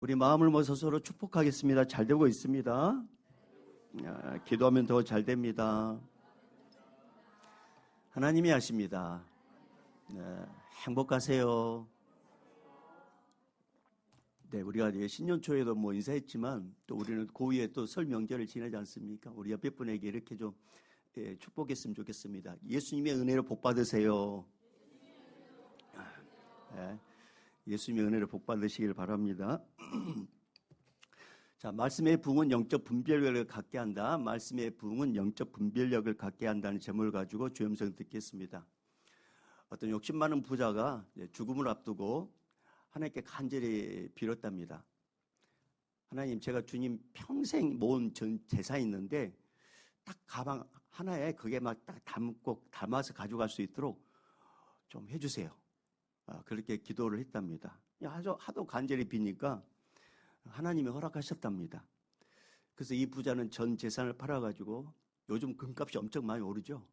우리 마음을 모아서 서로 축복하겠습니다. 잘 되고 있습니다. 기도하면 더 잘 됩니다. 하나님이 하십니다. 행복하세요. 네, 우리가 신년 초에도 인사했지만 또 우리는 고위에 또 설 명절을 지내지 않습니까? 우리 옆에 분에게 이렇게 좀 축복했으면 좋겠습니다. 예수님의 은혜로 복 받으세요. 예수님의 은혜로 복 받으시길 바랍니다. 자, 말씀의 부흥은 영적 분별력을 갖게 한다. 말씀의 부흥은 영적 분별력을 갖게 한다는 제목을 가지고 주음성 듣겠습니다. 어떤 욕심 많은 부자가 죽음을 앞두고 하나님께 간절히 빌었답니다. 하나님, 제가 주님 평생 모은 전 재산이 있는데 딱 가방 하나에 그게 막 딱 담아서 가져갈 수 있도록 좀 해주세요. 그렇게 기도를 했답니다. 하도 간절히 비니까 하나님이 허락하셨답니다. 그래서 이 부자는 전 재산을 팔아가지고, 요즘 금값이 엄청 많이 오르죠.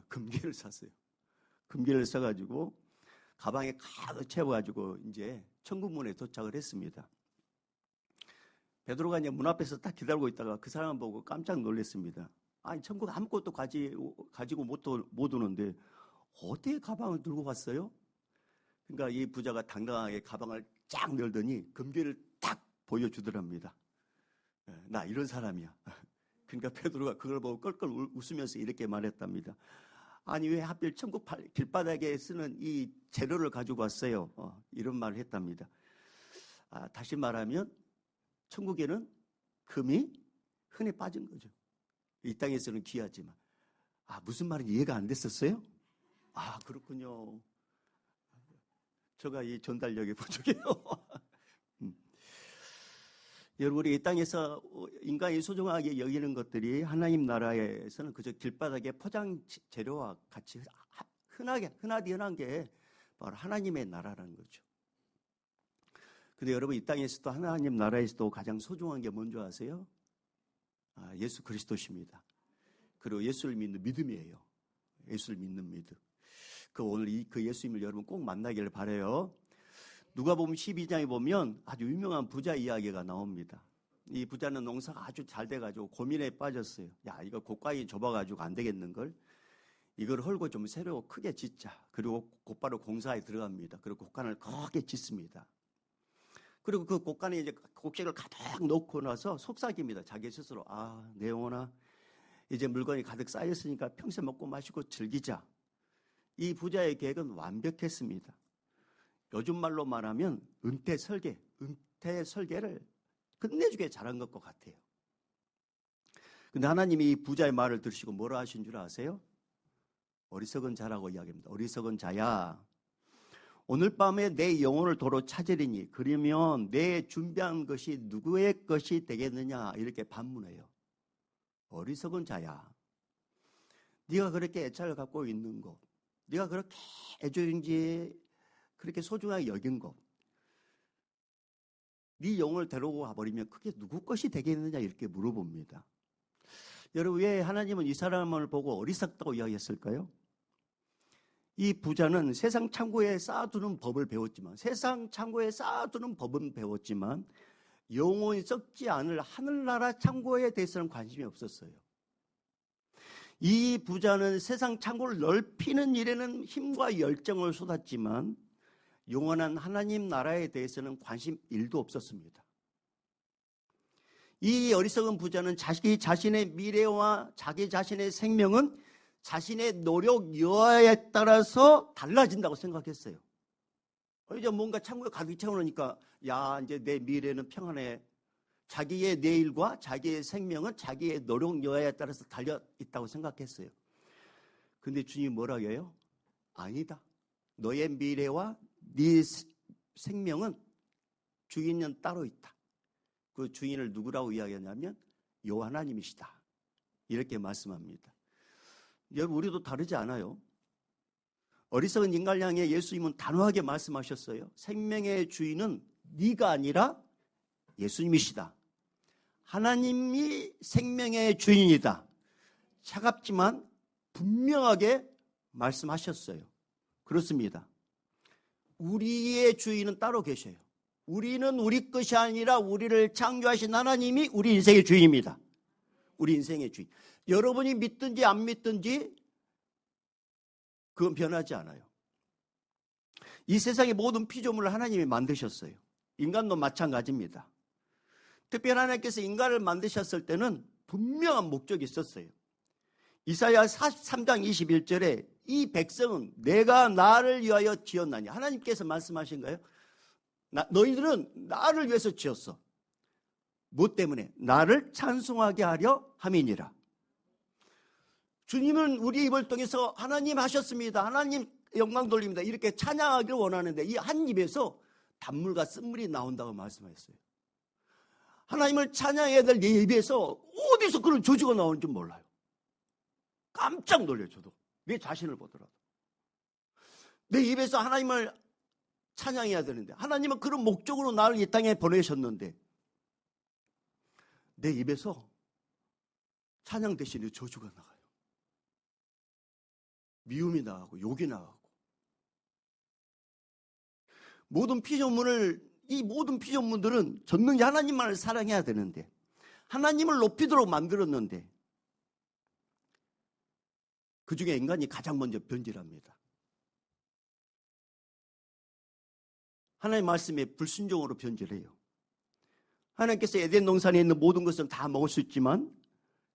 금괴를 샀어요. 금괴를 사가지고 가방에 가득 채워가지고 이제 천국문에 도착을 했습니다. 베드로가 이제 문 앞에서 딱 기다리고 있다가 그 사람을 보고 깜짝 놀랐습니다. 아니, 천국 아무것도 가지고 못 오는데 어떻게 가방을 들고 갔어요? 그러니까 이 부자가 당당하게 가방을 쫙 열더니 금괴를 딱 보여주더랍니다. 나 이런 사람이야. 그러니까 베드로가 그걸 보고 껄껄 웃으면서 이렇게 말했답니다. 아니, 왜 하필 천국 길바닥에 쓰는 이 재료를 가지고 왔어요? 이런 말을 했답니다. 다시 말하면 천국에는 금이 흔해 빠진 거죠. 이 땅에서는 귀하지만. 무슨 말인지 이해가 안 됐었어요? 그렇군요. 제가 이 전달력이 부족해요. 여러분, 우리 이 땅에서 인간이 소중하게 여기는 것들이 하나님 나라에서는 그저 길바닥의 포장 재료와 같이 흔하디 흔한 게 바로 하나님의 나라라는 거죠. 근데 여러분, 이 땅에서도 하나님 나라에서도 가장 소중한 게 뭔지 아세요? 예수 그리스도십니다. 그리고 예수를 믿는 믿음이에요. 예수를 믿는 믿음. 오늘 그 예수님을 여러분 꼭 만나기를 바라요. 누가복음 12장에 보면 아주 유명한 부자 이야기가 나옵니다. 이 부자는 농사가 아주 잘 돼가지고 고민에 빠졌어요. 이거 곡간이 좁아가지고 안 되겠는걸? 이걸 헐고 좀 새로 크게 짓자. 그리고 곧바로 공사에 들어갑니다. 그리고 곡간을 크게 짓습니다. 그리고 그 곡간에 이제 곡식을 가득 넣고 나서 속삭입니다. 자기 스스로. 내 영혼아, 이제 물건이 가득 쌓였으니까 평생 먹고 마시고 즐기자. 이 부자의 계획은 완벽했습니다. 요즘 말로 말하면 은퇴 설계를 끝내주게 잘한 것 같아요. 근데 하나님이 이 부자의 말을 들으시고 뭐라 하신 줄 아세요? 어리석은 자라고 이야기합니다. 어리석은 자야, 오늘 밤에 내 영혼을 도로 찾으리니 그러면 내 준비한 것이 누구의 것이 되겠느냐, 이렇게 반문해요. 어리석은 자야, 네가 그렇게 애착을 갖고 있는 것, 네가 그렇게 애조인지 그렇게 소중하게 여긴 것, 네 영혼을 데리고 가버리면 그게 누구 것이 되겠느냐, 이렇게 물어봅니다. 여러분, 왜 하나님은 이 사람을 보고 어리석다고 이야기했을까요? 이 부자는 세상 창고에 쌓아두는 법은 배웠지만 영혼이 썩지 않을 하늘나라 창고에 대해서는 관심이 없었어요. 이 부자는 세상 창고를 넓히는 일에는 힘과 열정을 쏟았지만 영원한 하나님 나라에 대해서는 관심 1도 없었습니다. 이 어리석은 부자는 자기 자신의 미래와 자기 자신의 생명은 자신의 노력 여하에 따라서 달라진다고 생각했어요. 이제 뭔가 창고에 가득 채워놓으니까 이제 내 미래는 평안해. 자기의 내일과 자기의 생명은 자기의 노력 여하에 따라서 달려있다고 생각했어요. 근데 주님이 뭐라고 해요? 아니다. 너의 미래와 네 생명은 주인은 따로 있다. 그 주인을 누구라고 이야기하냐면 여호와 하나님이시다, 이렇게 말씀합니다. 여러분, 우리도 다르지 않아요? 어리석은 인간을 향해 예수님은 단호하게 말씀하셨어요. 생명의 주인은 네가 아니라 예수님이시다. 하나님이 생명의 주인이다. 차갑지만 분명하게 말씀하셨어요. 그렇습니다. 우리의 주인은 따로 계셔요. 우리는 우리 것이 아니라 우리를 창조하신 하나님이 우리 인생의 주인입니다. 우리 인생의 주인. 여러분이 믿든지 안 믿든지 그건 변하지 않아요. 이 세상의 모든 피조물을 하나님이 만드셨어요. 인간도 마찬가지입니다. 특별히 하나님께서 인간을 만드셨을 때는 분명한 목적이 있었어요. 이사야 43장 21절에 이 백성은 내가 나를 위하여 지었나니, 하나님께서 말씀하신가요? 너희들은 나를 위해서 지었어. 무엇 때문에? 나를 찬송하게 하려 함이니라. 주님은 우리 입을 통해서 하나님 하셨습니다, 하나님 영광 돌립니다, 이렇게 찬양하기를 원하는데 이 한 입에서 단물과 쓴물이 나온다고 말씀하셨어요. 하나님을 찬양해야 될 내 입에서 어디서 그런 저주가 나오는지 몰라요. 깜짝 놀라요. 저도 내 자신을 보더라도. 내 입에서 하나님을 찬양해야 되는데, 하나님은 그런 목적으로 나를 이 땅에 보내셨는데 내 입에서 찬양 대신에 저주가 나가요. 미움이 나가고 욕이 나가고. 이 모든 피조물들은 전능히 하나님만을 사랑해야 되는데, 하나님을 높이도록 만들었는데 그 중에 인간이 가장 먼저 변질합니다. 하나님 말씀에 불순종으로 변질해요. 하나님께서 에덴 동산에 있는 모든 것은 다 먹을 수 있지만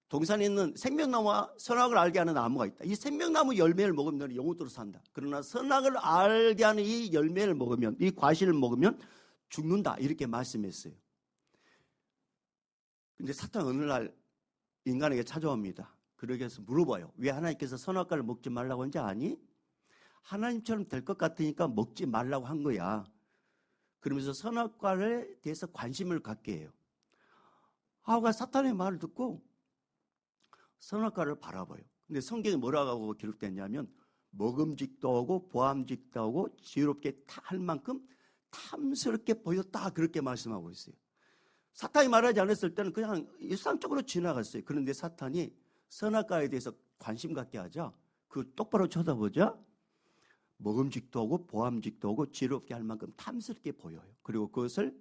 동산에 있는 생명나무와 선악을 알게 하는 나무가 있다. 이 생명나무 열매를 먹으면 너는 영원토록 산다. 그러나 선악을 알게 하는 이 열매를 먹으면, 이 과실을 먹으면 죽는다. 이렇게 말씀했어요. 근데 사탄 어느 날 인간에게 찾아옵니다. 그러기 위해서 물어봐요. 왜 하나님께서 선악과를 먹지 말라고 한지 아니? 하나님처럼 될 것 같으니까 먹지 말라고 한 거야. 그러면서 선악과에 대해서 관심을 갖게 해요. 하와가 사탄의 말을 듣고 선악과를 바라봐요. 근데 성경에 뭐라고 기록됐냐면 먹음직도 하고 보암직도 하고 지혜롭게 할 만큼 탐스럽게 보였다, 그렇게 말씀하고 있어요. 사탄이 말하지 않았을 때는 그냥 일상적으로 지나갔어요. 그런데 사탄이 선악과에 대해서 관심 갖게 하자, 그 똑바로 쳐다보자 먹음직도 하고 보암직도 하고 지혜롭게 할 만큼 탐스럽게 보여요. 그리고 그것을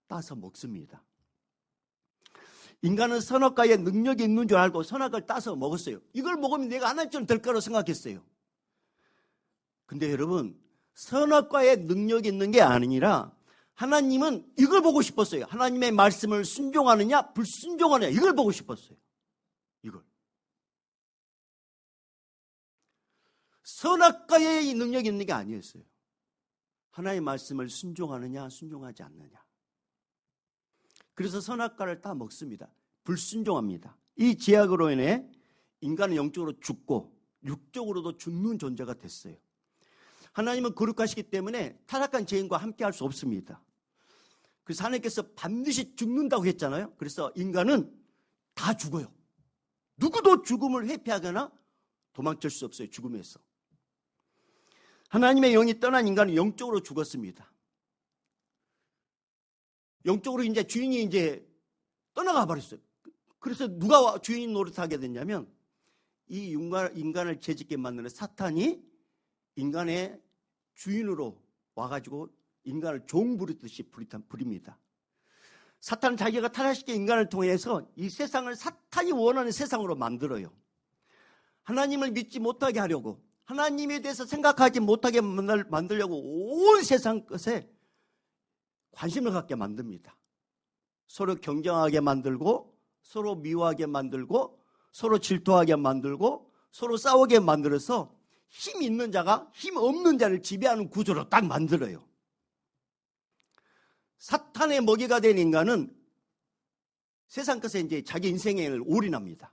따서 먹습니다. 인간은 선악과에 능력이 있는 줄 알고 선악과를 따서 먹었어요. 이걸 먹으면 내가 하나님처럼 될 거라고 생각했어요. 근데 여러분, 선악과에 능력이 있는 게 아니라 하나님은 이걸 보고 싶었어요. 하나님의 말씀을 순종하느냐 불순종하느냐, 이걸 보고 싶었어요. 이걸. 선악과에 능력이 있는 게 아니었어요. 하나님의 말씀을 순종하느냐 순종하지 않느냐. 그래서 선악과를 다 먹습니다. 불순종합니다. 이 제약으로 인해 인간은 영적으로 죽고 육적으로도 죽는 존재가 됐어요. 하나님은 거룩하시기 때문에 타락한 죄인과 함께 할 수 없습니다. 그래서 하나님께서 반드시 죽는다고 했잖아요. 그래서 인간은 다 죽어요. 누구도 죽음을 회피하거나 도망칠 수 없어요. 죽음에서. 하나님의 영이 떠난 인간은 영적으로 죽었습니다. 영적으로 이제 주인이 이제 떠나가 버렸어요. 그래서 누가 주인 노릇하게 됐냐면 이 인간을 죄짓게 만드는 사탄이 인간의 주인으로 와가지고 인간을 종 부리듯이 부립니다. 사탄은 자기가 타락시킨 인간을 통해서 이 세상을 사탄이 원하는 세상으로 만들어요. 하나님을 믿지 못하게 하려고, 하나님에 대해서 생각하지 못하게 만들려고 온 세상 것에 관심을 갖게 만듭니다. 서로 경쟁하게 만들고, 서로 미워하게 만들고, 서로 질투하게 만들고, 서로 싸우게 만들어서 힘 있는 자가 힘 없는 자를 지배하는 구조로 딱 만들어요. 사탄의 먹이가 된 인간은 세상 것에 이제 자기 인생에 올인합니다.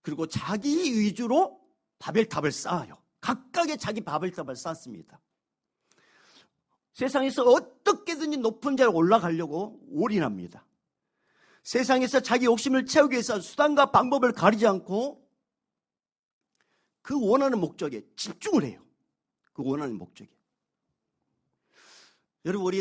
그리고 자기 위주로 바벨탑을 쌓아요. 각각의 자기 바벨탑을 쌓습니다. 세상에서 어떻게든지 높은 자리에 올라가려고 올인합니다. 세상에서 자기 욕심을 채우기 위해서 수단과 방법을 가리지 않고 그 원하는 목적에 집중을 해요. 그 원하는 목적에. 여러분,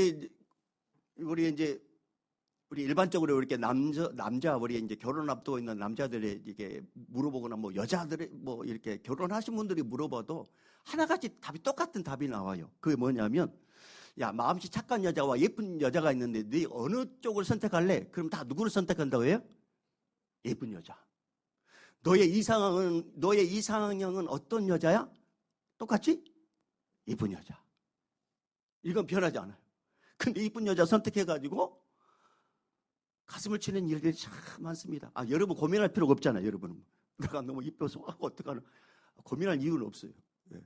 우리 일반적으로 이렇게 남자 우리 이제 결혼 앞두고 있는 남자들이 이게 물어보거나 뭐 여자들이 뭐 이렇게 결혼하신 분들이 물어봐도 하나같이 답이 똑같은 답이 나와요. 그게 뭐냐면 야, 마음씨 착한 여자와 예쁜 여자가 있는데 네 어느 쪽을 선택할래? 그럼 다 누구를 선택한다고 해요? 예쁜 여자. 너의 이상형은 어떤 여자야? 똑같이? 예쁜 여자. 이건 변하지 않아요. 근데 예쁜 여자 선택해가지고 가슴을 치는 일들이 참 많습니다. 여러분 고민할 필요가 없잖아요. 여러분은 내가 너무 이뻐서 어떡하나 고민할 이유는 없어요. 네.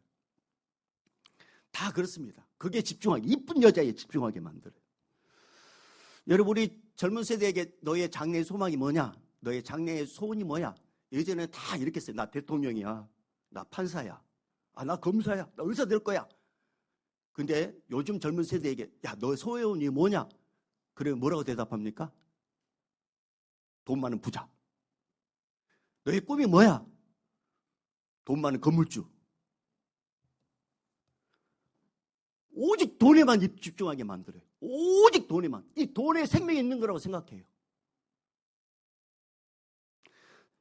다 그렇습니다. 그게 이쁜 여자에 집중하게 만들어요. 여러분, 우리 젊은 세대에게 너의 장래의 소망이 뭐냐? 너의 장래의 소원이 뭐야? 예전에 다 이렇게 했어요. 나 대통령이야. 나 판사야. 나 검사야. 나 의사 될 거야. 근데 요즘 젊은 세대에게 야, 너의 소원이 뭐냐? 그래 뭐라고 대답합니까? 돈 많은 부자. 너의 꿈이 뭐야? 돈 많은 건물주. 오직 돈에만 집중하게 만들어요. 오직 돈에만. 이 돈에 생명이 있는 거라고 생각해요.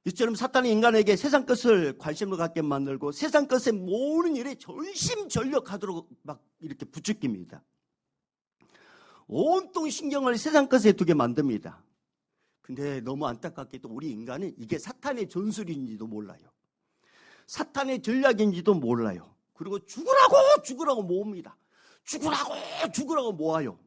이처럼 사탄이 인간에게 세상 것을 관심을 갖게 만들고 세상 것의 모든 일에 전심전력하도록 막 이렇게 부추깁니다. 온통 신경을 세상 것에 두게 만듭니다. 근데 너무 안타깝게도 우리 인간은 이게 사탄의 전술인지도 몰라요. 사탄의 전략인지도 몰라요. 그리고 죽으라고 모읍니다. 죽으라고 모아요.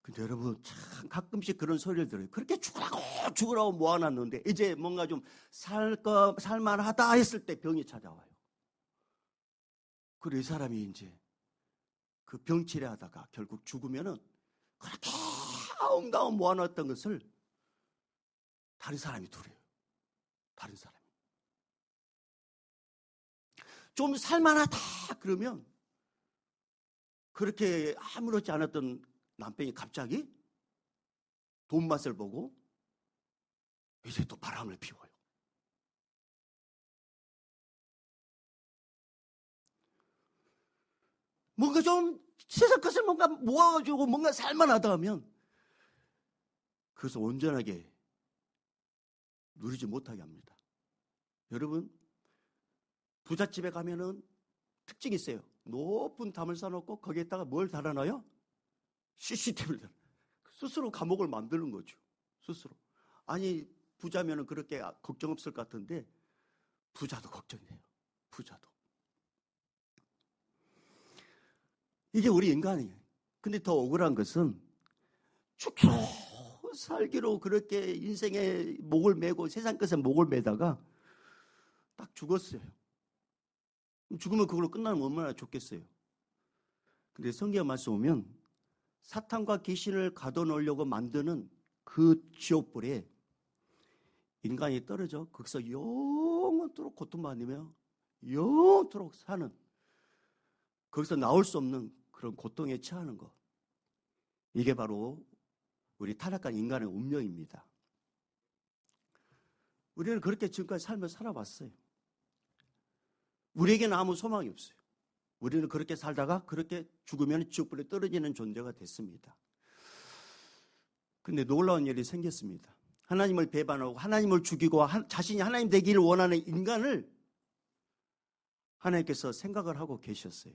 근데 여러분 참 가끔씩 그런 소리를 들어요. 그렇게 죽으라고 모아놨는데 이제 뭔가 좀 살만하다 했을 때 병이 찾아와요. 그리고 이 사람이 이제 그 병치레 하다가 결국 죽으면은 그렇게 아웅다웅 모아놨던 것을 다른 사람이 두려요. 다른 사람이. 좀 살만하다 그러면 그렇게 아무렇지 않았던 남편이 갑자기 돈 맛을 보고 이제 또 바람을 피워요. 뭔가 좀 세상 것을 뭔가 모아가지고 뭔가 살만하다 하면 그것을 온전하게 누리지 못하게 합니다. 여러분 부잣집에 가면은 특징이 있어요. 높은 담을 쌓아놓고 거기에다가 뭘 달아놔요? CCTV를 달아놔요. 스스로 감옥을 만드는 거죠. 스스로. 아니 부자면은 그렇게 걱정 없을 것 같은데 부자도 걱정돼요. 부자도. 이게 우리 인간이에요. 근데 더 억울한 것은 죽기로 살기로 그렇게 인생에 목을 메고 세상 것에 목을 메다가 딱 죽었어요. 죽으면 그걸로 끝나면 얼마나 좋겠어요. 근데 성경 말씀 보면 사탄과 귀신을 가둬놓으려고 만드는 그 지옥불에 인간이 떨어져 거기서 영원토록 고통받으며 영원토록 사는, 거기서 나올 수 없는 그런 고통에 처하는 것, 이게 바로 우리 타락한 인간의 운명입니다. 우리는 그렇게 지금까지 삶을 살아왔어요. 우리에게는 아무 소망이 없어요. 우리는 그렇게 살다가 그렇게 죽으면 지옥불에 떨어지는 존재가 됐습니다. 근데 놀라운 일이 생겼습니다. 하나님을 배반하고 하나님을 죽이고 자신이 하나님 되기를 원하는 인간을 하나님께서 생각을 하고 계셨어요.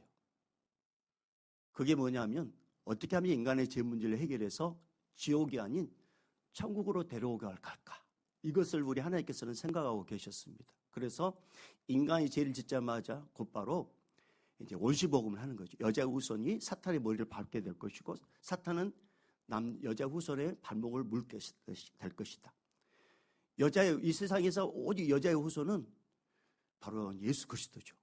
그게 뭐냐면 어떻게 하면 인간의 죄 문제를 해결해서 지옥이 아닌 천국으로 데려갈까, 이것을 우리 하나님께서는 생각하고 계셨습니다. 그래서 인간이 죄를 짓자마자 곧바로 이제 원시복음을 하는 거죠. 여자 후손이 사탄의 머리를 밟게 될 것이고 사탄은 여자 후손의 발목을 물게 될 것이다. 이 세상에서 오직 여자의 후손은 바로 예수 그리스도죠.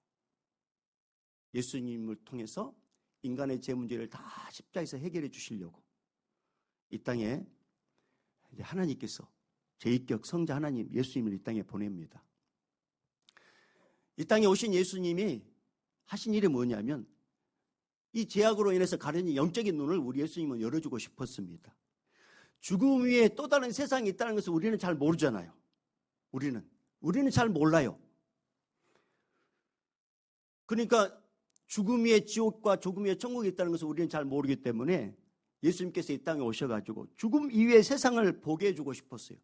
예수님을 통해서 인간의 죄 문제를 다 십자가에서 해결해 주시려고 이 땅에 이제 하나님께서 제1격 성자 하나님 예수님을 이 땅에 보냅니다. 이 땅에 오신 예수님이 하신 일이 뭐냐면 이 죄악으로 인해서 가려진 영적인 눈을 우리 예수님은 열어주고 싶었습니다. 죽음 위에 또 다른 세상이 있다는 것을 우리는 잘 모르잖아요. 우리는 잘 몰라요. 그러니까 죽음 위에 지옥과 죽음 위에 천국이 있다는 것을 우리는 잘 모르기 때문에 예수님께서 이 땅에 오셔가지고 죽음 이후의 세상을 보게 해주고 싶었어요.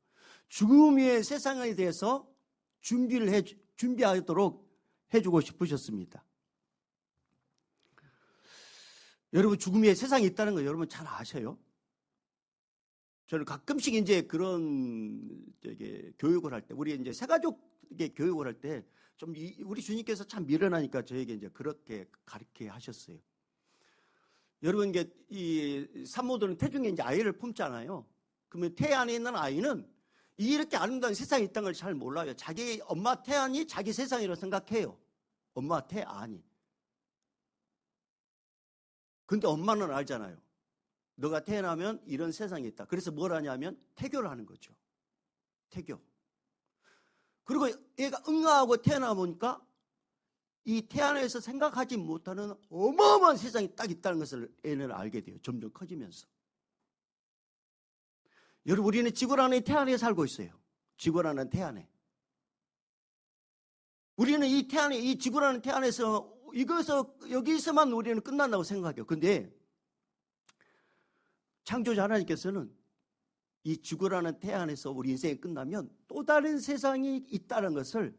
죽음 이후의 세상에 대해서 준비하도록 해주고 싶으셨습니다. 여러분 죽음의 세상이 있다는 거 여러분 잘 아셔요? 저는 가끔씩 이제 그런 교육을 할 때, 우리 이제 새가족의 교육을 할 때 좀 우리 주님께서 참 미련하니까 저에게 이제 그렇게 가르쳐 하셨어요. 여러분 이게 이 산모들은 태중에 이제 아이를 품잖아요. 그러면 태 안에 있는 아이는 이렇게 아름다운 세상이 있다는 걸 잘 몰라요. 자기 엄마 태 안이 자기 세상이라고 생각해요. 엄마 태 안이. 근데 엄마는 알잖아요. 너가 태어나면 이런 세상이 있다. 그래서 뭘 하냐면 태교를 하는 거죠. 태교. 그리고 얘가 응아하고 태어나 보니까 이 태안에서 생각하지 못하는 어마어마한 세상이 딱 있다는 것을 애는 알게 돼요. 점점 커지면서. 여러분 우리는 지구라는 태안에 살고 있어요. 지구라는 태안에. 우리는 이 태안에, 이 지구라는 태안에서 여기서만 우리는 끝난다고 생각해요. 근데 창조자 하나님께서는 이 지구라는 태안에서 우리 인생이 끝나면 또 다른 세상이 있다는 것을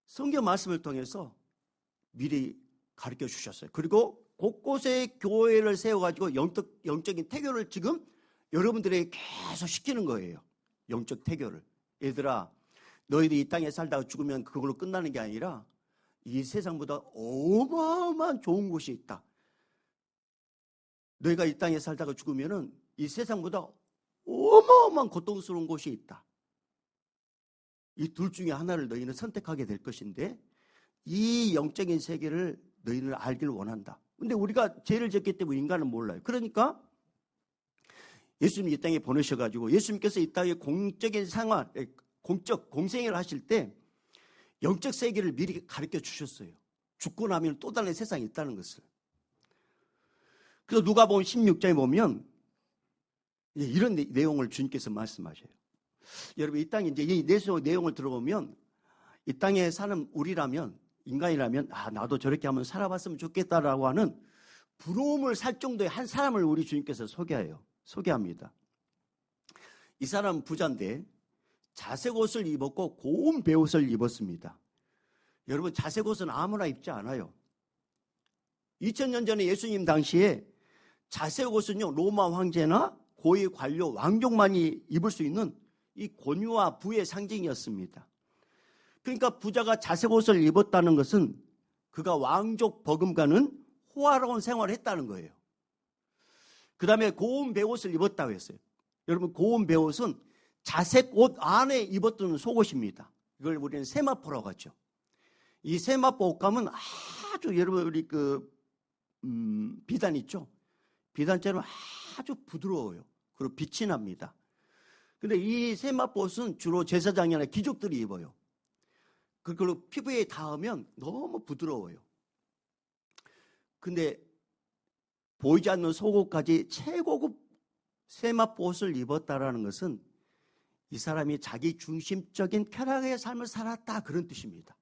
성경 말씀을 통해서 미리 가르쳐 주셨어요. 그리고 곳곳에 교회를 세워가지고 영적인 태교를 지금 여러분들에게 계속 시키는 거예요. 영적 태교를. 얘들아, 너희들이 이 땅에 살다가 죽으면 그걸로 끝나는 게 아니라 이 세상보다 어마어마한 좋은 곳이 있다. 너희가 이 땅에 살다가 죽으면은 이 세상보다 어마어마한 고통스러운 곳이 있다. 이 둘 중에 하나를 너희는 선택하게 될 것인데 이 영적인 세계를 너희는 알기를 원한다. 근데 우리가 죄를 졌기 때문에 인간은 몰라요. 그러니까 예수님 이 땅에 보내셔가지고 예수님께서 이 땅에 공적인 생활, 공생애를 하실 때 영적 세계를 미리 가르쳐 주셨어요. 죽고 나면 또 다른 세상이 있다는 것을. 그래서 누가복음 16장에 보면 이런 내용을 주님께서 말씀하셔요. 여러분 이 땅에 이제 이 내용을 들어보면 이 땅에 사는 우리라면 인간이라면 나도 저렇게 한번 살아봤으면 좋겠다라고 하는 부러움을 살 정도의 한 사람을 우리 주님께서 소개합니다. 이 사람은 부자인데 자색 옷을 입었고 고운 베옷을 입었습니다. 여러분 자색 옷은 아무나 입지 않아요. 2000년 전에 예수님 당시에 자색 옷은요 로마 황제나 고위 관료 왕족만이 입을 수 있는 이 권위와 부의 상징이었습니다. 그러니까 부자가 자색 옷을 입었다는 것은 그가 왕족 버금가는 호화로운 생활을 했다는 거예요. 그 다음에 고운 베옷을 입었다고 했어요. 여러분 고운 베옷은 자색 옷 안에 입었던 속옷입니다. 이걸 우리는 세마포라고 하죠. 이 세마포 옷감은 아주 여러분 우리 비단 있죠? 비단처럼 아주 부드러워요. 그리고 빛이 납니다. 근데 이 세마포 옷은 주로 제사장이나 귀족들이 입어요. 그리고 피부에 닿으면 너무 부드러워요. 근데 보이지 않는 속옷까지 최고급 세마포 옷을 입었다라는 것은 이 사람이 자기 중심적인 쾌락의 삶을 살았다 그런 뜻입니다.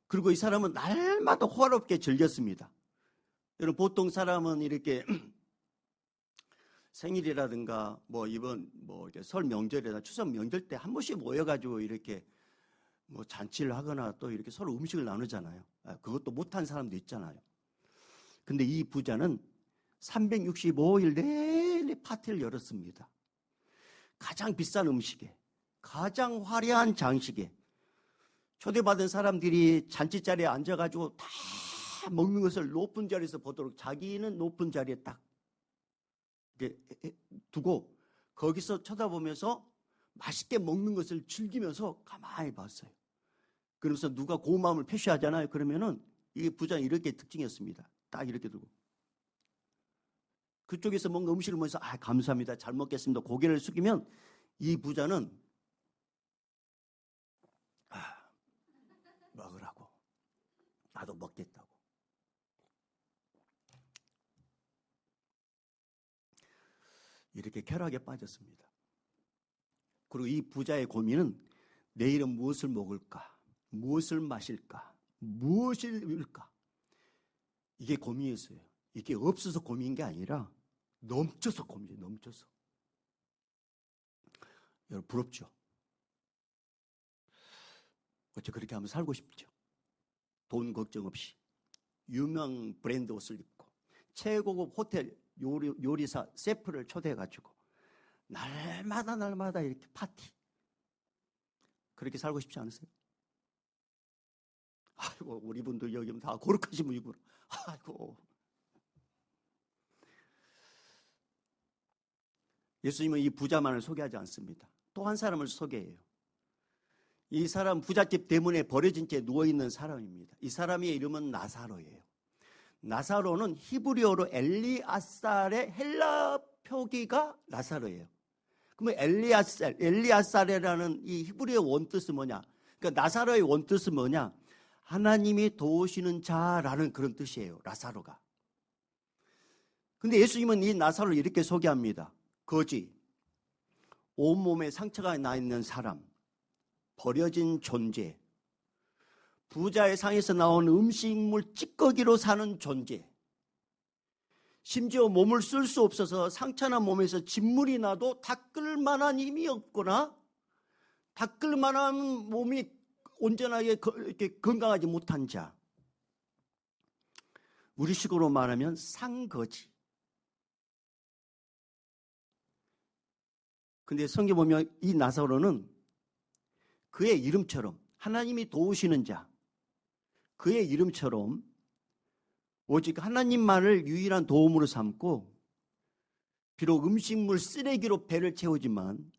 그리고 이 사람은 날마다 호화롭게 즐겼습니다. 여러분 보통 사람은 이렇게 생일이라든가 이번 설 명절이나 추석 명절 때 한 번씩 모여가지고 이렇게 잔치를 하거나 또 이렇게 서로 음식을 나누잖아요. 그것도 못한 사람도 있잖아요. 근데 이 부자는 365일 내내 파티를 열었습니다. 가장 비싼 음식에, 가장 화려한 장식에, 초대받은 사람들이 잔치자리에 앉아가지고 다 먹는 것을 높은 자리에서 보도록 자기는 높은 자리에 딱 두고 거기서 쳐다보면서 맛있게 먹는 것을 즐기면서 가만히 봤어요. 그러면서 누가 고운 마음을 표시하잖아요. 그러면은 이 부자는 이렇게 특징이었습니다. 딱 이렇게 두고 그쪽에서 뭔가 음식을 먹으면서 감사합니다. 잘 먹겠습니다. 고개를 숙이면 이 부자는 먹으라고. 나도 먹겠다고. 이렇게 쾌락에 빠졌습니다. 그리고 이 부자의 고민은 내일은 무엇을 먹을까? 무엇을 마실까? 무엇을 입을까? 이게 고민이었어요. 이게 없어서 고민인 게 아니라 넘쳐서 고민이에요. 넘쳐서. 여러분 부럽죠? 어째 그렇게 한번 살고 싶죠? 돈 걱정 없이 유명 브랜드 옷을 입고 최고급 호텔 요리사 셰프를 초대해가지고 날마다 이렇게 파티. 그렇게 살고 싶지 않으세요? 아이고, 우리 분들 여기면 다 거룩하신 분이구나. 아이고. 예수님은 이 부자만을 소개하지 않습니다. 또 한 사람을 소개해요. 이 사람 부잣집 대문에 버려진 채 누워있는 사람입니다. 이 사람의 이름은 나사로예요. 나사로는 히브리어로 엘리아살의 헬라 표기가 나사로예요. 그러면 엘리아살이라는 이 히브리어 원뜻은 뭐냐? 그러니까 나사로의 원뜻은 뭐냐? 하나님이 도우시는 자라는 그런 뜻이에요. 나사로가. 근데 예수님은 이 나사로를 이렇게 소개합니다. 거지, 온몸에 상처가 나 있는 사람, 버려진 존재, 부자의 상에서 나온 음식물 찌꺼기로 사는 존재, 심지어 몸을 쓸 수 없어서 상처난 몸에서 진물이 나도 닦을 만한 힘이 없거나 닦을 만한 몸이 온전하게 이렇게 건강하지 못한 자, 우리식으로 말하면 상거지. 근데 성경 보면 이 나사로는 그의 이름처럼 하나님이 도우시는 자, 그의 이름처럼 오직 하나님만을 유일한 도움으로 삼고 비록 음식물 쓰레기로 배를 채우지만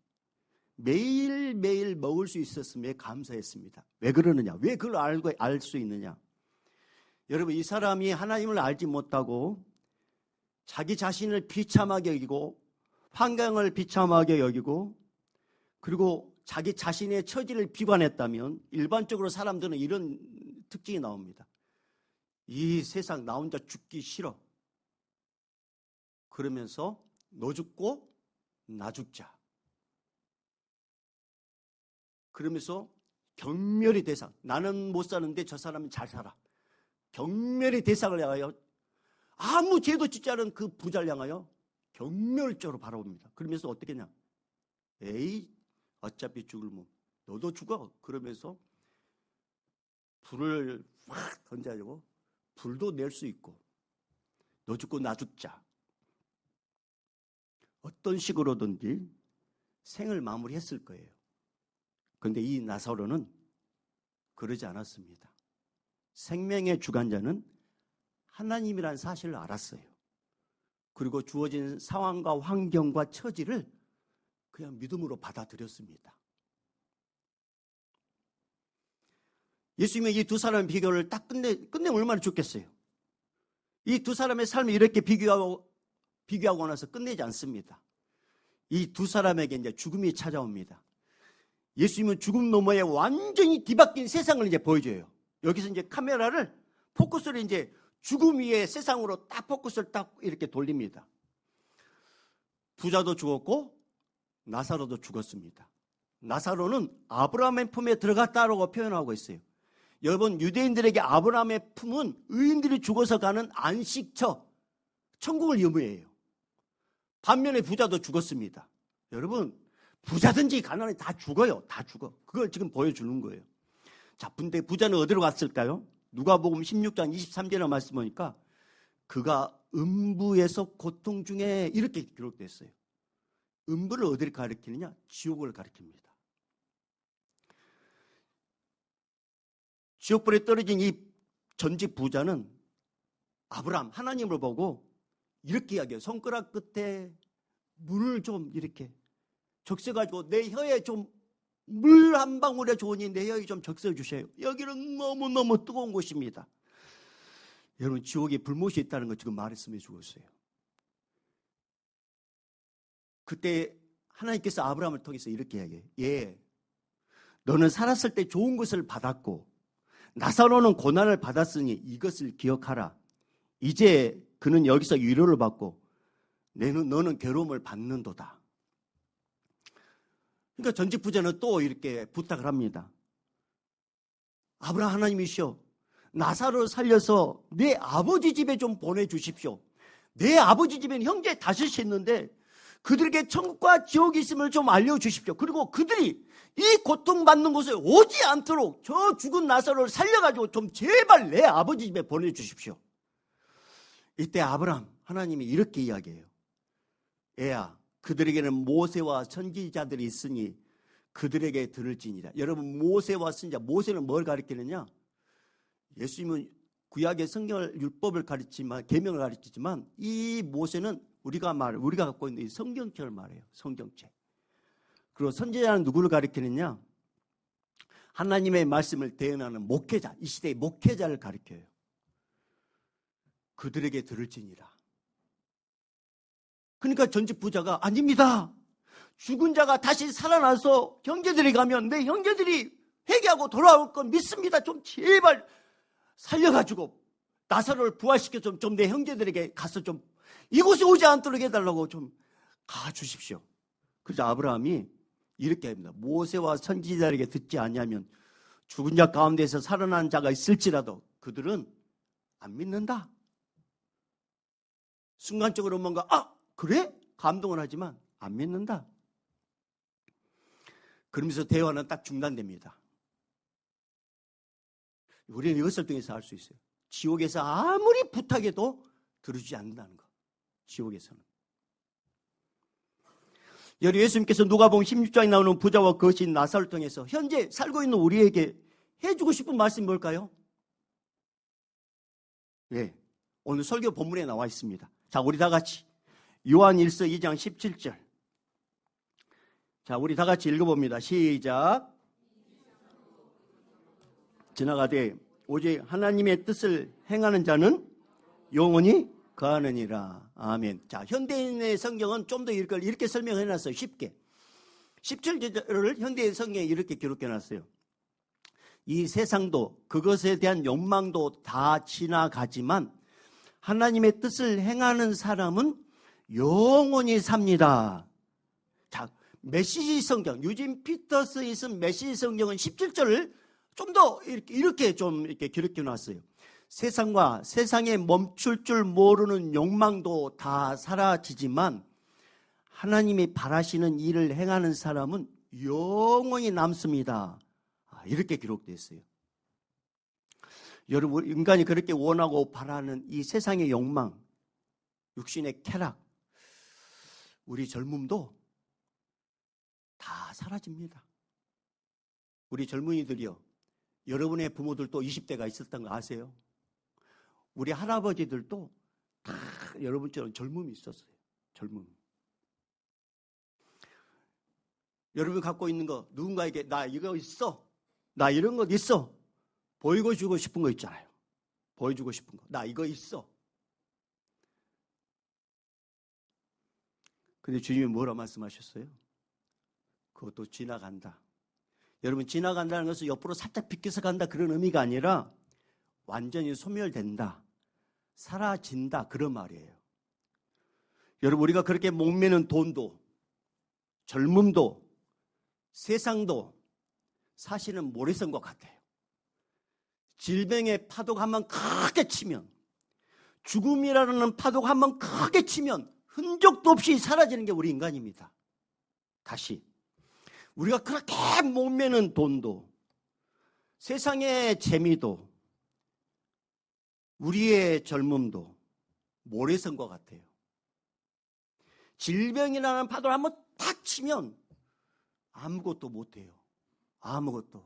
매일매일 먹을 수 있었음에 감사했습니다. 왜 그러느냐? 왜 그걸 알 수 있느냐? 여러분, 이 사람이 하나님을 알지 못하고 자기 자신을 비참하게 여기고 환경을 비참하게 여기고 그리고 자기 자신의 처지를 비관했다면 일반적으로 사람들은 이런 특징이 나옵니다. 이 세상 나 혼자 죽기 싫어. 그러면서 너 죽고 나 죽자. 그러면서 경멸의 대상, 나는 못 사는데 저 사람은 잘 살아. 경멸의 대상을 향하여 아무 죄도 짓지 않은 그 부자를 향하여 경멸적으로 바라봅니다. 그러면서 어떻게 했냐? 에이, 어차피 죽을 몸, 너도 죽어. 그러면서 불을 확 던져가지고 불도 낼 수 있고 너 죽고 나 죽자. 어떤 식으로든지 생을 마무리했을 거예요. 그런데 이 나사로는 그러지 않았습니다. 생명의 주관자는 하나님이라는 사실을 알았어요. 그리고 주어진 상황과 환경과 처지를 그냥 믿음으로 받아들였습니다. 예수님의 이 두 사람의 비교를 딱 끝내면 얼마나 좋겠어요. 이 두 사람의 삶을 이렇게 비교하고 나서 끝내지 않습니다. 이 두 사람에게 이제 죽음이 찾아옵니다. 예수님은 죽음 너머에 완전히 뒤바뀐 세상을 이제 보여줘요. 여기서 이제 카메라를 포커스를 이제 죽음 위에 세상으로 딱 포커스를 딱 이렇게 돌립니다. 부자도 죽었고 나사로도 죽었습니다. 나사로는 아브라함의 품에 들어갔다라고 표현하고 있어요. 여러분, 유대인들에게 아브라함의 품은 의인들이 죽어서 가는 안식처, 천국을 의미해요. 반면에 부자도 죽었습니다. 여러분, 부자든지 가난하든지 다 죽어요. 다 죽어. 그걸 지금 보여주는 거예요. 자, 근데 부자는 어디로 갔을까요? 누가복음 16장 23절에 말씀 보니까 그가 음부에서 고통 중에 이렇게 기록됐어요. 음부를 어디를 가리키느냐? 지옥을 가리킵니다. 지옥불에 떨어진 이 전직 부자는 아브라함, 하나님을 보고 이렇게 이야기해요. 손가락 끝에 물을 좀 이렇게 적셔가지고 내 혀에 좀 물 한 방울에 좋으니 내 혀에 좀 적셔주세요. 여기는 너무너무 뜨거운 곳입니다. 여러분, 지옥에 불못이 있다는 거 지금 말했으면 죽었어요. 그때 하나님께서 아브라함을 통해서 이렇게 이야기해요. 예, 너는 살았을 때 좋은 것을 받았고 나사로는 고난을 받았으니 이것을 기억하라. 이제 그는 여기서 위로를 받고 너는 괴로움을 받는도다. 그러니까 전직 부자는 또 이렇게 부탁을 합니다. 아브라함 하나님이시여, 나사로를 살려서 내 아버지 집에 좀 보내주십시오. 내 아버지 집에는 형제 다섯이 있는데 그들에게 천국과 지옥이 있음을 좀 알려주십시오. 그리고 그들이 이 고통받는 곳에 오지 않도록 저 죽은 나사로를 살려가지고 좀 제발 내 아버지 집에 보내주십시오. 이때 아브라함, 하나님이 이렇게 이야기해요. 애야, 그들에게는 모세와 선지자들이 있으니 그들에게 들을지니라. 여러분, 모세와 선지자, 모세는 뭘 가리키느냐? 예수님은 구약의 성경을, 율법을 가르치지만, 계명을 가르치지만, 이 모세는 우리가 갖고 있는 이 성경책을 말해요. 성경책. 그리고 선지자는 누구를 가리키느냐? 하나님의 말씀을 대언하는 목회자, 이 시대의 목회자를 가리켜요. 그들에게 들을지니라. 그러니까 전직부자가 아닙니다. 죽은 자가 다시 살아나서 형제들이 가면 내 형제들이 회개하고 돌아올 건 믿습니다. 좀 제발 살려가지고 나사로를 부활시켜 좀 내 형제들에게 가서 좀 이곳에 오지 않도록 해달라고 좀 가주십시오. 그래서 아브라함이 이렇게 합니다. 모세와 선지자에게 듣지 않냐면 죽은 자 가운데서 살아난 자가 있을지라도 그들은 안 믿는다. 순간적으로 뭔가 그래? 감동을 하지만 안 믿는다. 그러면서 대화는 딱 중단됩니다. 우리는 이것을 통해서 알 수 있어요. 지옥에서 아무리 부탁해도 들어주지 않는다는 거. 지옥에서는. 여기 예수님께서 누가복음 16장에 나오는 부자와 거신 나사로를 통해서 현재 살고 있는 우리에게 해주고 싶은 말씀이 뭘까요? 네, 오늘 설교 본문에 나와 있습니다. 자, 우리 다 같이 요한 1서 2장 17절. 자, 우리 다 같이 읽어봅니다. 시작. 지나가되 오직 하나님의 뜻을 행하는 자는 영원히 거하느니라. 아멘. 자, 현대인의 성경은 좀 더 이렇게 설명해 놨어요. 쉽게. 17절을 현대인 성경에 이렇게 기록해 놨어요. 이 세상도 그것에 대한 욕망도 다 지나가지만 하나님의 뜻을 행하는 사람은 영원히 삽니다. 자, 메시지 성경, 유진 피터스에 쓴 메시지 성경은 17절을 좀 더 이렇게 기록해 놨어요. 세상과 세상에 멈출 줄 모르는 욕망도 다 사라지지만 하나님이 바라시는 일을 행하는 사람은 영원히 남습니다. 이렇게 기록되어 있어요. 여러분, 인간이 그렇게 원하고 바라는 이 세상의 욕망, 육신의 쾌락, 우리 젊음도 다 사라집니다. 우리 젊은이들이요, 여러분의 부모들도 20대가 있었던 거 아세요? 우리 할아버지들도 다 여러분처럼 젊음이 있었어요. 젊음. 여러분이 갖고 있는 거, 누군가에게 나 이거 있어, 나 이런 것 있어, 보여주고 싶은 거 있잖아요. 보여주고 싶은 거, 나 이거 있어. 근데 주님이 뭐라 말씀하셨어요? 그것도 지나간다. 여러분, 지나간다는 것은 옆으로 살짝 비껴서 간다 그런 의미가 아니라 완전히 소멸된다, 사라진다, 그런 말이에요. 여러분, 우리가 그렇게 목매는 돈도, 젊음도, 세상도 사실은 모래성과 같아요. 질병의 파도가 한번 크게 치면, 죽음이라는 파도가 한번 크게 치면 흔적도 없이 사라지는 게 우리 인간입니다. 다시 우리가 그렇게 목매는 돈도, 세상의 재미도, 우리의 젊음도 모래성과 같아요. 질병이라는 파도를 한번 탁 치면 아무것도 못해요. 아무것도.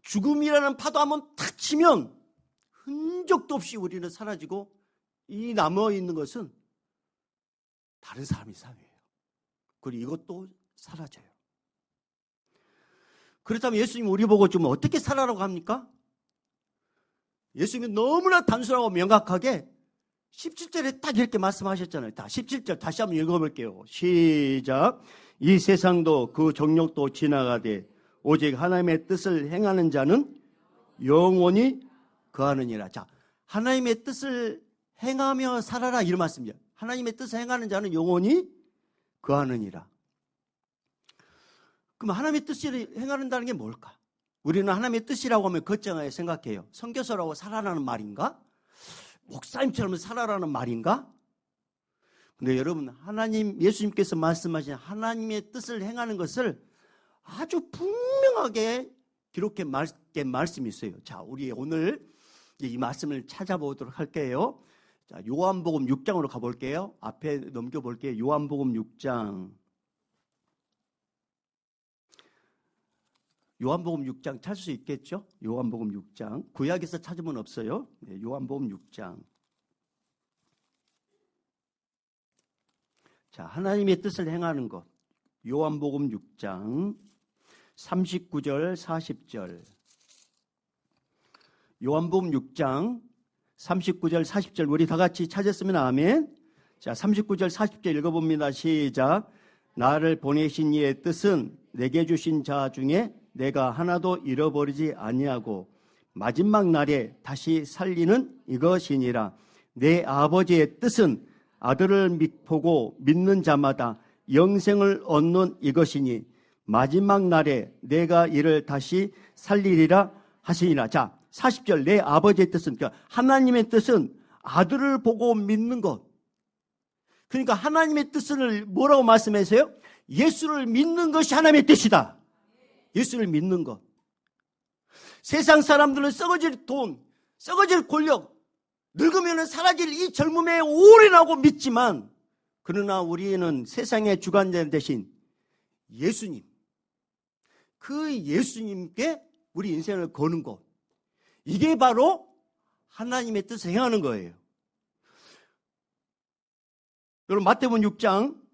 죽음이라는 파도 한번 탁 치면 흔적도 없이 우리는 사라지고 이 남아있는 것은 다른 사람의 삶이에요. 그리고 이것도 사라져요. 그렇다면 예수님이 우리 보고 좀 어떻게 살아라고 합니까? 예수님이 너무나 단순하고 명확하게 17절에 딱 이렇게 말씀하셨잖아요. 다 17절 다시 한번 읽어볼게요. 시작. 이 세상도 그 정욕도 지나가되 오직 하나님의 뜻을 행하는 자는 영원히 거하느니라. 자, 하나님의 뜻을 행하며 살아라, 이런 말씀이에요. 하나님의 뜻을 행하는 자는 영원히 거하느니라. 그럼 하나님의 뜻을 행하는다는 게 뭘까? 우리는 하나님의 뜻이라고 하면 걷정하게 생각해요. 선교사라고 살아라는 말인가? 목사님처럼 살아라는 말인가? 근데 여러분, 예수님께서 말씀하신 하나님의 뜻을 행하는 것을 아주 분명하게 기록해 말씀이 있어요. 자, 우리 오늘 이 말씀을 찾아보도록 할게요. 자, 요한복음 6장으로 가볼게요. 앞에 넘겨볼게요. 요한복음 6장. 요한복음 6장 찾을 수 있겠죠? 요한복음 6장. 구약에서 찾으면 없어요. 네, 요한복음 6장. 자, 하나님의 뜻을 행하는 것. 요한복음 6장 39절 40절. 요한복음 6장 39절 40절 우리 다 같이 찾았으면 아멘. 자, 39절 40절 읽어봅니다. 시작. 나를 보내신 이의 뜻은 내게 주신 자 중에 내가 하나도 잃어버리지 아니하고 마지막 날에 다시 살리는 이것이니라. 내 아버지의 뜻은 아들을 보고 믿는 자마다 영생을 얻는 이것이니 마지막 날에 내가 이를 다시 살리리라 하시니라. 자, 40절 내 아버지의 뜻은, 그러니까 하나님의 뜻은 아들을 보고 믿는 것. 그러니까 하나님의 뜻을 뭐라고 말씀하세요? 예수를 믿는 것이 하나님의 뜻이다. 예수를 믿는 것. 세상 사람들은 썩어질 돈, 썩어질 권력, 늙으면 사라질 이 젊음에 올인하고 믿지만, 그러나 우리는 세상의 주관자 대신 예수님, 그 예수님께 우리 인생을 거는 것. 이게 바로 하나님의 뜻을 행하는 거예요. 여러분, 마태복음 6장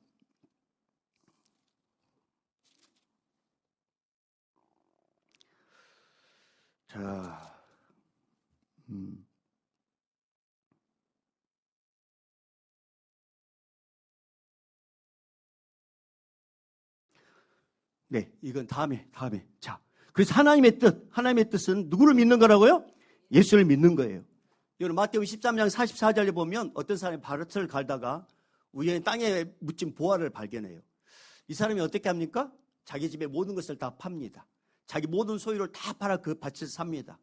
자, 네, 이건 다음에. 자, 그래서 하나님의 뜻은 누구를 믿는 거라고요? 예수를 믿는 거예요. 여러분, 마태복음 13장 44절에 보면 어떤 사람이 밭을 갈다가 우연히 땅에 묻힌 보화를 발견해요. 이 사람이 어떻게 합니까? 자기 집에 모든 것을 다 팝니다. 자기 모든 소유를 다 팔아 그 밭을 삽니다.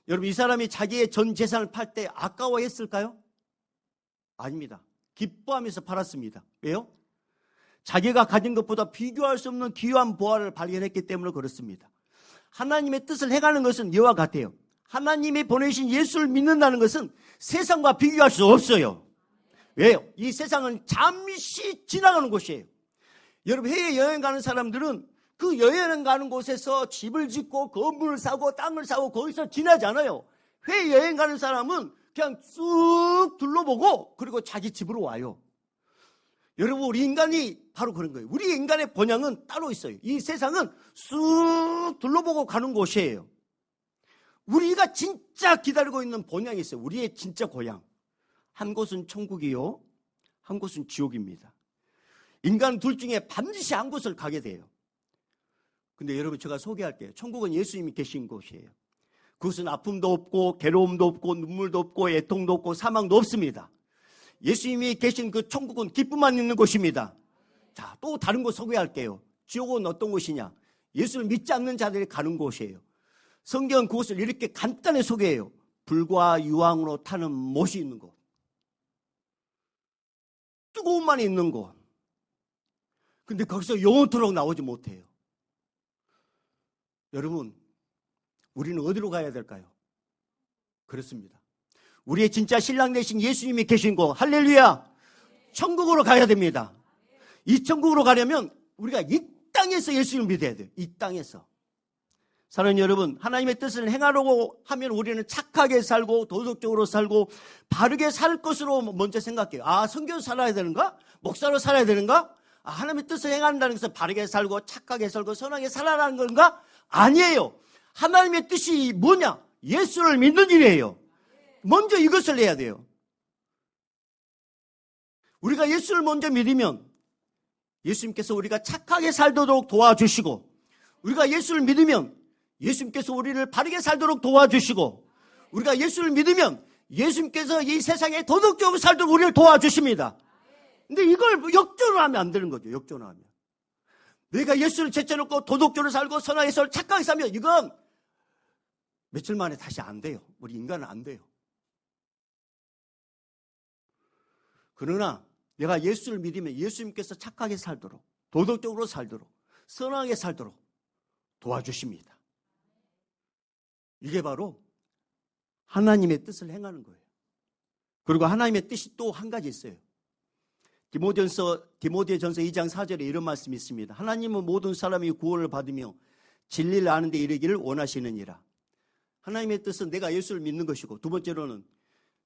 여러분, 이 사람이 자기의 전 재산을 팔 때 아까워했을까요? 아닙니다. 기뻐하면서 팔았습니다. 왜요? 자기가 가진 것보다 비교할 수 없는 귀한 보화를 발견했기 때문에 그렇습니다. 하나님의 뜻을 행하는 것은 이와 같아요. 하나님이 보내신 예수를 믿는다는 것은 세상과 비교할 수 없어요. 왜요? 이 세상은 잠시 지나가는 곳이에요. 여러분, 해외 여행 가는 사람들은 그 여행 가는 곳에서 집을 짓고 건물을 사고 땅을 사고 거기서 지나지 않아요. 해외 여행 가는 사람은 그냥 쑥 둘러보고 그리고 자기 집으로 와요. 여러분, 우리 인간이 바로 그런 거예요. 우리 인간의 본향은 따로 있어요. 이 세상은 쑥 둘러보고 가는 곳이에요. 우리가 진짜 기다리고 있는 본향이 있어요. 우리의 진짜 고향. 한 곳은 천국이요, 한 곳은 지옥입니다. 인간 둘 중에 반드시 한 곳을 가게 돼요. 근데 여러분, 제가 소개할게요. 천국은 예수님이 계신 곳이에요. 그것은 아픔도 없고 괴로움도 없고 눈물도 없고 애통도 없고 사망도 없습니다. 예수님이 계신 그 천국은 기쁨만 있는 곳입니다. 자, 또 다른 곳 소개할게요. 지옥은 어떤 곳이냐? 예수를 믿지 않는 자들이 가는 곳이에요. 성경은 그곳을 이렇게 간단히 소개해요. 불과 유황으로 타는 못이 있는 곳, 뜨거움만 있는 곳. 근데 거기서 영원토록 나오지 못해요. 여러분, 우리는 어디로 가야 될까요? 그렇습니다. 우리의 진짜 신랑 되신 예수님이 계신 곳, 할렐루야, 천국으로 가야 됩니다. 이 천국으로 가려면 우리가 이 땅에서 예수님을 믿어야 돼요. 이 땅에서. 사랑하는 여러분, 하나님의 뜻을 행하려고 하면 우리는 착하게 살고 도덕적으로 살고 바르게 살 것으로 먼저 생각해요. 아, 선교사 살아야 되는가? 목사로 살아야 되는가? 아, 하나님의 뜻을 행한다는 것은 바르게 살고 착하게 살고 선하게 살아라는 건가? 아니에요. 하나님의 뜻이 뭐냐? 예수를 믿는 일이에요. 먼저 이것을 해야 돼요. 우리가 예수를 먼저 믿으면 예수님께서 우리가 착하게 살도록 도와주시고, 우리가 예수를 믿으면 예수님께서 우리를 바르게 살도록 도와주시고, 우리가 예수를 믿으면 예수님께서 이 세상에 도덕적으로 살도록 우리를 도와주십니다. 근데 이걸 역전을 하면 안 되는 거죠. 역전을 하면. 내가 예수를 제쳐놓고 도덕적으로 살고 선하게 살고 착하게 살면 이건 며칠 만에 다시 안 돼요. 우리 인간은 안 돼요. 그러나 내가 예수를 믿으면 예수님께서 착하게 살도록, 도덕적으로 살도록, 선하게 살도록 도와주십니다. 이게 바로 하나님의 뜻을 행하는 거예요. 그리고 하나님의 뜻이 또 한 가지 있어요. 디모데전서 2장 4절에 이런 말씀이 있습니다. 하나님은 모든 사람이 구원을 받으며 진리를 아는 데 이르기를 원하시느니라. 하나님의 뜻은 내가 예수를 믿는 것이고, 두 번째로는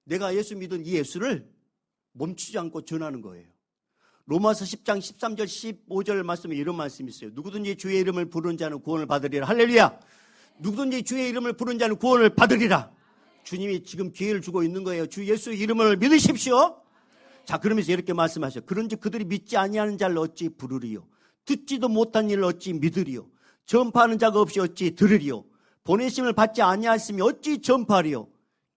내가 예수 믿은 이 예수를 멈추지 않고 전하는 거예요. 로마서 10장 13절 15절 말씀에 이런 말씀이 있어요. 누구든지 주의 이름을 부르는 자는 구원을 받으리라. 할렐루야. 누구든지 주의 이름을 부르는 자는 구원을 받으리라. 주님이 지금 기회를 주고 있는 거예요. 주 예수 이름을 믿으십시오. 자, 그러면서 이렇게 말씀하셔요. 그런지 그들이 믿지 아니하는 자를 어찌 부르리요. 듣지도 못한 일을 어찌 믿으리요. 전파하는 자가 없이 어찌 들으리요. 보내심을 받지 아니하였으면 어찌 전파하리요.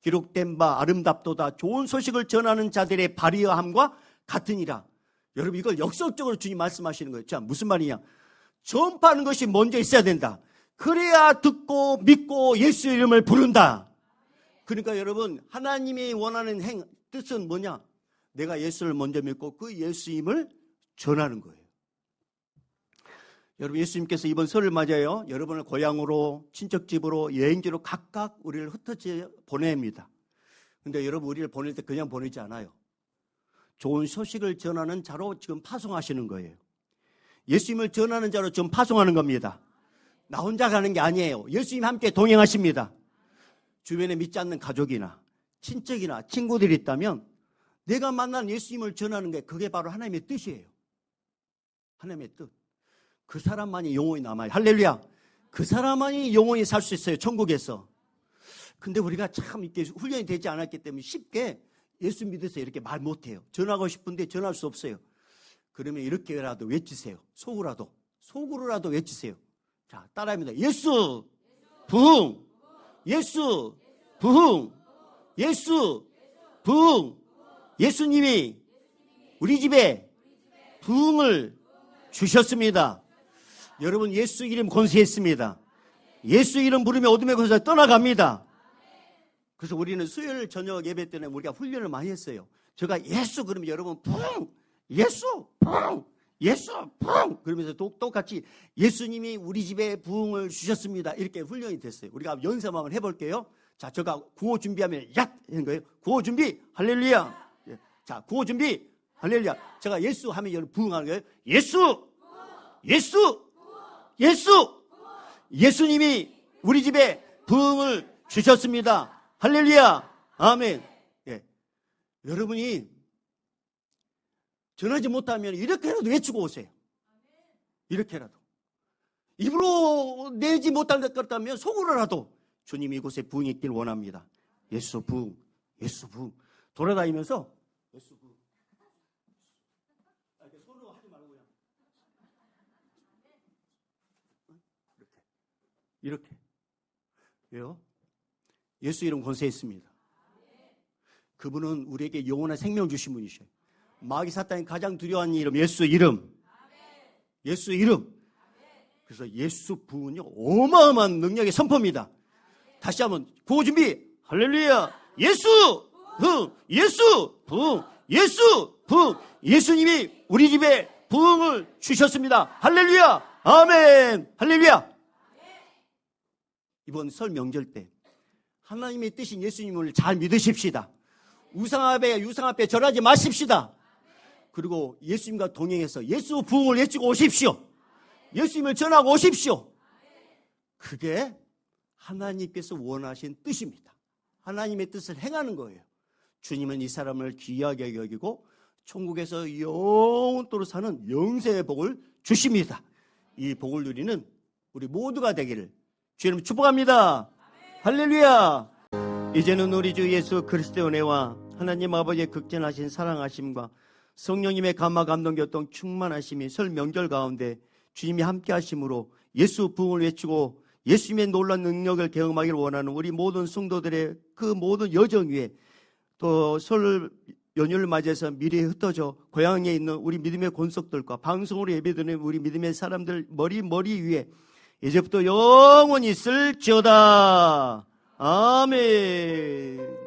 기록된 바 아름답도다 좋은 소식을 전하는 자들의 발휘함과 같으니라. 여러분, 이걸 역설적으로 주님 말씀하시는 거예요. 자, 무슨 말이냐? 전파하는 것이 먼저 있어야 된다. 그래야 듣고 믿고 예수 이름을 부른다. 그러니까 여러분, 하나님이 원하는 뜻은 뭐냐? 내가 예수를 먼저 믿고 그 예수님을 전하는 거예요. 여러분, 예수님께서 이번 설을 맞아요. 여러분을 고향으로, 친척집으로, 여행지로 각각 우리를 흩어져 보냅니다. 그런데 여러분, 우리를 보낼 때 그냥 보내지 않아요. 좋은 소식을 전하는 자로 지금 파송하시는 거예요. 예수님을 전하는 자로 지금 파송하는 겁니다. 나 혼자 가는 게 아니에요. 예수님 함께 동행하십니다. 주변에 믿지 않는 가족이나 친척이나 친구들이 있다면 내가 만난 예수님을 전하는 게 그게 바로 하나님의 뜻이에요. 하나님의 뜻. 그 사람만이 영원히 남아요. 할렐루야. 그 사람만이 영원히 살 수 있어요. 천국에서. 근데 우리가 참 이렇게 훈련이 되지 않았기 때문에 쉽게 예수 믿으세요 이렇게 말 못해요. 전하고 싶은데 전할 수 없어요. 그러면 이렇게라도 외치세요. 속으로라도 외치세요. 자, 따라합니다. 예수 부흥, 예수 부흥, 예수 부흥. 예수님이 우리 집에 부흥을 주셨습니다. 여러분, 예수 이름 권세했습니다. 예수 이름 부르면 어둠의 권세가 떠나갑니다. 그래서 우리는 수요일 저녁 예배 때는 우리가 훈련을 많이 했어요. 제가 예수 그러면 여러분 부흥, 예수 부흥, 예수 부흥 그러면서 똑같이 예수님이 우리 집에 부흥을 주셨습니다. 이렇게 훈련이 됐어요. 우리가 연습을 해볼게요. 자, 제가 구호 준비하면 얏 하는 거예요. 구호 준비, 할렐루야. 자, 구호 준비, 할렐루야. 제가 예수 하면 여러분 부흥하는 거예요. 예수, 예수, 예수. 예수님이 우리 집에 부흥을 주셨습니다. 할렐루야. 아멘. 예. 여러분이 전하지 못하면 이렇게라도 외치고 오세요. 이렇게라도. 입으로 내지 못할 것 같다면 속으로라도 주님 이곳에 부흥이 있길 원합니다. 예수 부흥, 예수 부흥. 돌아다니면서 예수 부흥. 이렇게 손으로 하지 말고 그냥. 이렇게. 왜요? 예수 이름 권세 있습니다. 그분은 우리에게 영원한 생명 주신 분이셔요. 마귀 사탄이 가장 두려워하는 이름, 예수 이름. 예수 이름. 그래서 예수 부흥은요, 어마어마한 능력의 선포입니다. 다시 한번 구호 준비. 할렐루야. 예수 부흥, 예수 부흥, 예수 부흥. 예수님이 우리 집에 부흥을 주셨습니다. 할렐루야. 아멘. 할렐루야. 이번 설 명절 때 하나님의 뜻인 예수님을 잘 믿으십시다. 우상 앞에 절하지 마십시다. 그리고 예수님과 동행해서 예수 부흥을 외치고 오십시오. 예수님을 전하고 오십시오. 그게 하나님께서 원하신 뜻입니다. 하나님의 뜻을 행하는 거예요. 주님은 이 사람을 귀하게 여기고 천국에서 영원토록 사는 영생의 복을 주십니다. 이 복을 누리는 우리 모두가 되기를 주님 축복합니다. 할렐루야. 이제는 우리 주 예수 그리스도의 은혜와 하나님 아버지의 극진하신 사랑하심과 성령님의 감화 감동 교통 충만하심이 설 명절 가운데 주님이 함께 하심으로 예수 부흥을 외치고 예수님의 놀라운 능력을 경험하기를 원하는 우리 모든 성도들의 그 모든 여정 위에 또 설 연휴를 맞이해서 미래에 흩어져 고향에 있는 우리 믿음의 권속들과 방송으로 예배드리는 우리 믿음의 사람들 머리 위에 이제부터 영원히 있을지어다. 아멘.